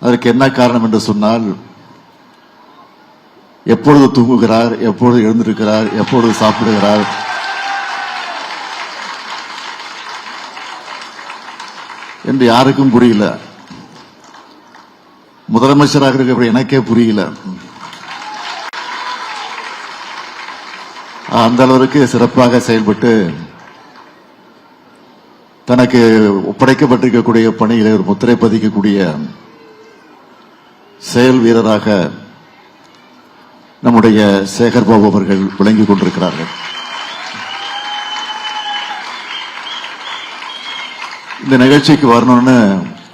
அதற்கு என்ன காரணம் என்று சொன்னால், எப்பொழுது தூங்குகிறார், எப்பொழுது எழுந்திருக்கிறார், எப்பொழுது சாப்பிடுகிறார், என்று யாருக்கும் புரியல. முதலமைச்சராக இருக்கக்கூடிய எனக்கே புரியல. அந்த அளவிற்கு சிறப்பாக செயல்பட்டு தனக்கு ஒப்படைக்கப்பட்டிருக்கக்கூடிய பணியிலே ஒரு முத்திரை பதிக்கக்கூடிய செயல் வீரராக நம்முடைய சேகர் பாபு அவர்கள் விளங்கிக் கொண்டிருக்கிறார்கள். இந்த நிகழ்ச்சிக்கு வரணும்னு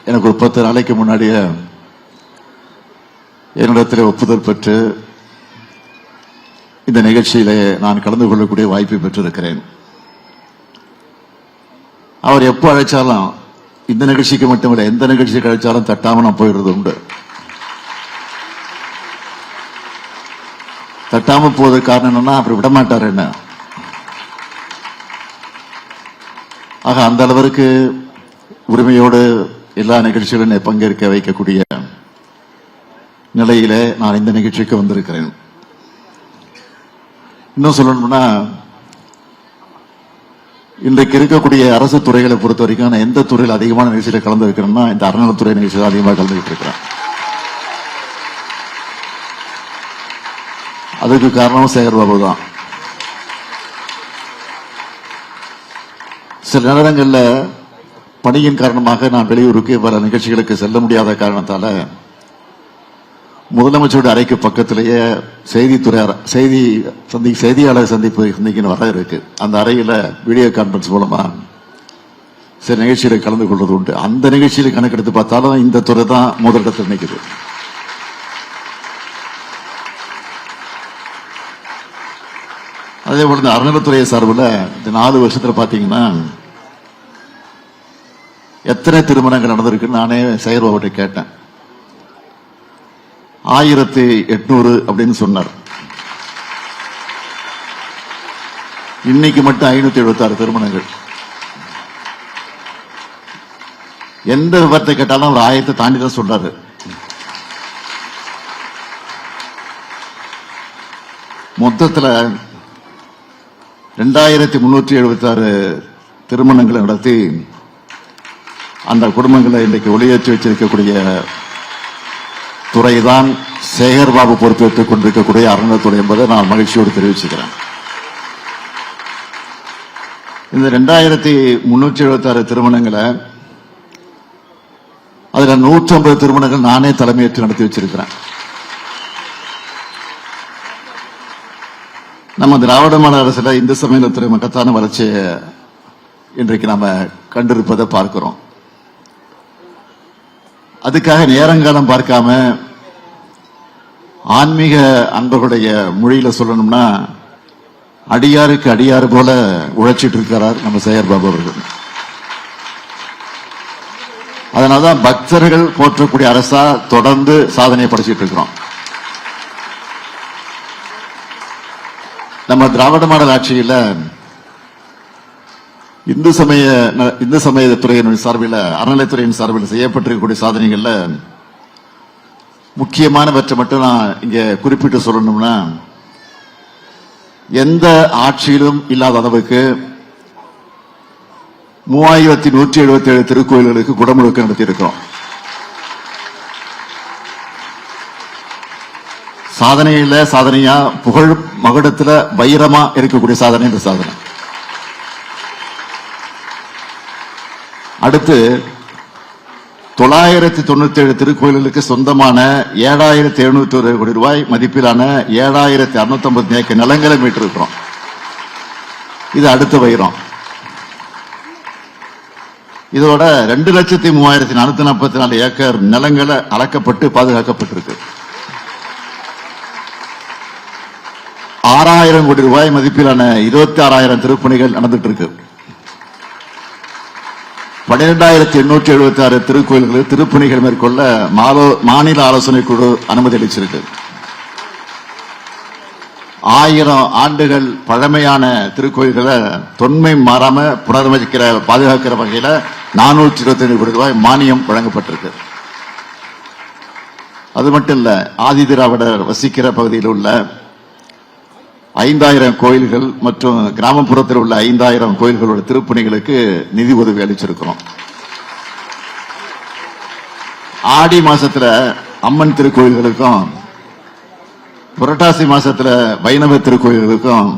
எனக்கு ஒரு 10 நாளைக்கு முன்னாடியே என்னிடத்தில் ஒப்புதல் பெற்று இந்த நிகழ்ச்சியிலே நான் கலந்து கொள்ளக்கூடிய வாய்ப்பை பெற்றிருக்கிறேன். அவர் எப்போ அழைச்சாலும், இந்த நிகழ்ச்சிக்கு மட்டுமில்லை, எந்த நிகழ்ச்சிக்கு அழைச்சாலும் தட்டாம நான் போயிடுறது உண்டு. தட்டாம போவதற்கு காரணம் என்னன்னா, அப்படி விடமாட்டார் என்ன. ஆக அந்த அளவிற்கு உரிமையோடு எல்லா நிகழ்ச்சிகளும் பங்கேற்க வைக்கக்கூடிய நிலையிலே நான் இந்த நிகழ்ச்சிக்கு வந்திருக்கிறேன். இன்னும் சொல்லணும்னா, இன்றைக்கு இருக்கக்கூடிய அரசு துறைகளை பொறுத்த வரைக்கும் நான் எந்த துறையில் அதிகமான நிகழ்ச்சியில கலந்து இருக்கிறேன்னா, இந்த அறநிலைத்துறை நிகழ்ச்சியில் அதிகமாக கலந்துகிட்டு இருக்கிறேன். அதுக்கு காரணம் சேகர் பாபு தான். சில நேரங்களில் பணியின் காரணமாக நான் வெளியூருக்கு பல நிகழ்ச்சிகளுக்கு செல்ல முடியாத காரணத்தால முதலமைச்சருடைய அறைக்கு பக்கத்திலேயே செய்தியாளர் சந்திக்கிற வர இருக்கு. அந்த அறையில வீடியோ கான்பரன்ஸ் மூலமா சில நிகழ்ச்சிகளை கலந்து கொள்வது உண்டு. அந்த நிகழ்ச்சியில கணக்கெடுத்து பார்த்தாலும் இந்த துறை தான் முதலிடத்தில் நிற்குது. அதே போல இந்த அறநிலைத்துறை சார்பில் இந்த 4 வருஷத்துல பாத்தீங்கன்னா எத்தனை திருமணங்கள் நடந்திருக்குன்னு நானே சேகர் பாபுட்ட கேட்டேன். 1800 அப்படின்னு சொன்னார். இன்னைக்கு மட்டும் 576 திருமணங்கள். எந்த விவரத்தை கேட்டாலும் அவர் 1000 தாண்டி தான் சொல்றாரு. மொத்தத்தில் 2376 திருமணங்களை நடத்தி அந்த குடும்பங்களை இன்றைக்கு ஒளியேற்றி வச்சிருக்கக்கூடிய துறைதான் சேகர் பாபு பொறுப்பேற்றுக் கொண்டிருக்கக்கூடிய அறநிலையத்துறை என்பதை நான் மகிழ்ச்சியோடு தெரிவிச்சுக்கிறேன். இந்த 2376 திருமணங்களை அதுல 150 திருமணங்கள் நானே தலைமையேற்று நடத்தி வச்சிருக்கிறேன். நம்ம திராவிட மாடல் அரசுல இந்து சமயத்துறை மகத்தான வளர்ச்சியை இன்றைக்கு நாம கண்டிருப்பதை பார்க்கிறோம். அதுக்காக நேரங்காலம் பார்க்காம ஆன்மீக அன்பர்களுடைய மொழியில சொல்லணும்னா, அடியாருக்கு அடியாறு போல உழைச்சிட்டு இருக்கிறார் நம்ம சேகர் பாபு அவர்கள். அதனாலதான் பக்தர்கள் போற்றக்கூடிய அரசா தொடர்ந்து சாதனையை படைச்சிட்டு இருக்கிறோம். நம்ம திராவிட மாடல் ஆட்சியில இந்து சமயத்துறையின் சார்பில், அறநிலைத்துறையின் சார்பில் செய்யப்பட்டிருக்கக்கூடிய சாதனைகள்ல முக்கியமானவற்றை மட்டும் நான் இங்க குறிப்பிட்டு சொல்லணும்னா, எந்த ஆட்சியிலும் இல்லாத அளவுக்கு 3177 திருக்கோயில்களுக்கு குடமுழுக்கு நடத்தியிருக்கிறோம். சாதனையா புகழ் மகுடத்துல வைரமா இருக்கக்கூடிய சாதனை என்ற சாதனை. அடுத்து 997 திருக்கோயில்களுக்கு சொந்தமான 7701 கோடி ரூபாய் மதிப்பிலான 7650 ஏக்கர் நிலங்களை மீட்டிருக்கிறோம். இது அடுத்த வைரம். இதோட 2,03,444 ஏக்கர் நிலங்களை அளக்கப்பட்டு பாதுகாக்கப்பட்டிருக்கு. 6000 கோடி ரூபாய் மதிப்பிலான 26,000 திருப்பணிகள் நடந்துட்டு இருக்கு. 12,876 திருக்கோயில்களில் திருப்பணிகள் மேற்கொள்ள மாநில ஆலோசனை குழு அனுமதி அளிச்சிருக்கு. 1000 ஆண்டுகள் பழமையான திருக்கோயில்களை தொன்மை மாறாம புனரமைக்கிற பாதுகாக்கிற வகையில 425 கோடி ரூபாய் மானியம் வழங்கப்பட்டிருக்கு. அது மட்டும் இல்ல, ஆதி திராவிடர் வசிக்கிற பகுதியில் உள்ள 5000 கோயில்கள் மற்றும் கிராமப்புறத்தில் உள்ள 5000 கோயில்களோட திருப்பணிகளுக்கு நிதி உதவி அளிச்சிருக்கிறோம். ஆடி மாசத்துல அம்மன் திருக்கோயில்களுக்கும், புரட்டாசி மாசத்துல வைணவ திருக்கோயில்களுக்கும்,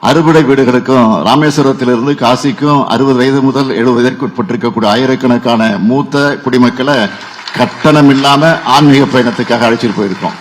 அறுபடை வீடுகளுக்கும், ராமேஸ்வரத்திலிருந்து காசிக்கும் 60 வயது முதல் 70 வயதிற்கு உட்பட்டிருக்கக்கூடிய ஆயிரக்கணக்கான மூத்த குடிமக்களை கட்டணம் இல்லாம ஆன்மீக பயணத்துக்காக அழைச்சிட்டு போயிருக்கோம்.